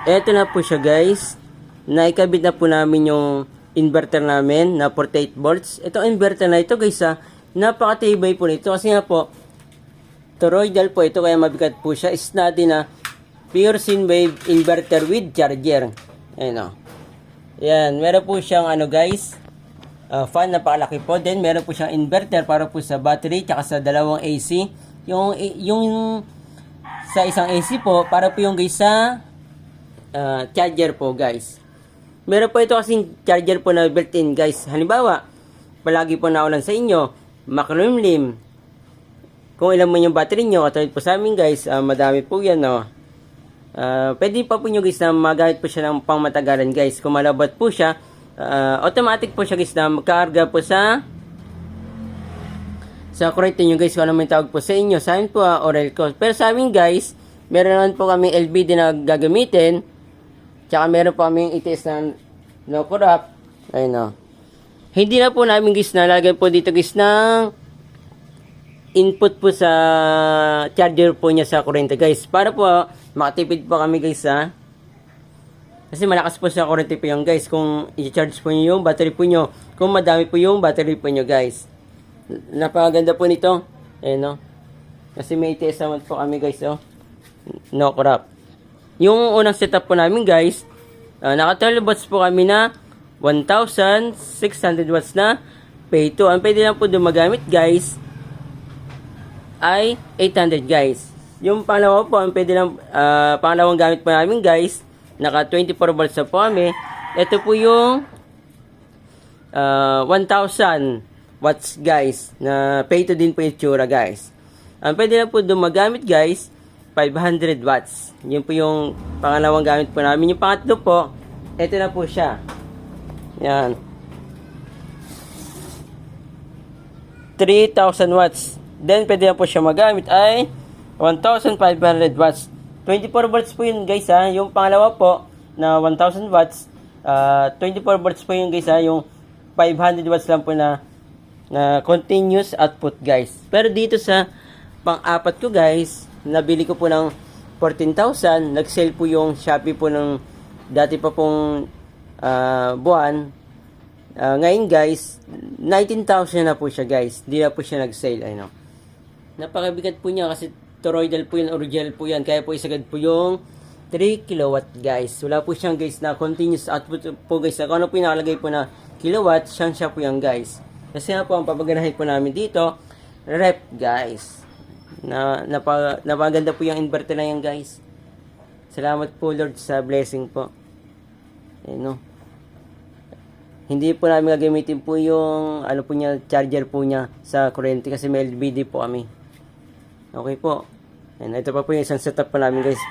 Eto na po siya guys. Naikabit na po namin yung inverter namin na 48 volts. Itong inverter na ito guys napakatibay po nito kasi nga po toroidal po ito kaya mabigat po siya. Snuddy na pure sine wave inverter with charger. Ayan o. Yan, meron po siyang guys, fan, napakalaki po. Then meron po siyang inverter para po sa battery tsaka sa dalawang AC. Yung sa isang AC po para po yung guys sa charger po guys. Meron po ito kasing charger po na built-in guys. Halimbawa, palagi po naulan sa inyo, makulimlim. Kung ilan mo yung battery nyo, katulad po sa amin guys, madami po yan no. Pwede pa po nyo guys na magamit po siya ng pangmatagalan guys. Kung malabat po siya, automatic po siya guys na magkakarga po sa kurente nyo guys. Kung ano may tawag po sa inyo, sa amin po Orelco. Pero sa amin guys, meron naman po kaming LBD na gagamitin. Tsaka meron po kaming ITS na no corrupt. Ayun o. Hindi na po namin guys nalagyan po dito guys ng input po sa charger po niya sa kurente guys. Para po makatipid po kami guys kasi malakas po sa kurente po yung guys. Kung i-charge po nyo yung battery po nyo, kung madami po yung battery po nyo guys. Napakaganda po nito. Ayun no. Kasi may ITS naman po kami guys no corrupt. Yung unang setup po namin guys, naka 12 watts po kami na 1,600 watts na pay 2. Ang pwede lang po dumagamit guys ay 800 guys. Yung pangalawa po, ang pwede lang, pangalawang gamit po namin guys, naka 24 volts na po kami. Ito po yung 1,000 watts guys, na pay to din po yung tsura guys. Ang pwede lang po dumagamit guys, 500 watts. Yun po yung pangalawang gamit po namin. Yung pangatlo po, ito na po siya. Yan. 3,000 watts. Then, pwede na po siya magamit ay 1,500 watts. 24 volts po yun guys Yung pangalawa po na 1,000 watts, 24 volts po yun guys Yung 500 watts lang po na continuous output guys. Pero dito sa pang-apat ko guys, nabili ko po ng 14,000. Nag-sale po yung Shopee po ng dati pa pong buwan. Ngayon guys, 19,000 na po siya guys. Hindi na po siya nag-sale. Napakabigat po niya kasi toroidal po yun, original po yan. Kaya po isagad po yung 3 kilowatt guys. Wala po siyang guys na continuous output po guys. Kung ano po yung nakalagay po na kilowatt, siya po yan guys. Kasi nga po ang papaganahin po namin dito, rep guys. Napaganda po yung inverter na yan guys. Salamat po Lord sa blessing po. Hindi po namin gagamitin po yung po niya, charger po niya sa kuryente kasi may LBD po kami. Okay po. And ito pa po yung isang setup pa namin guys.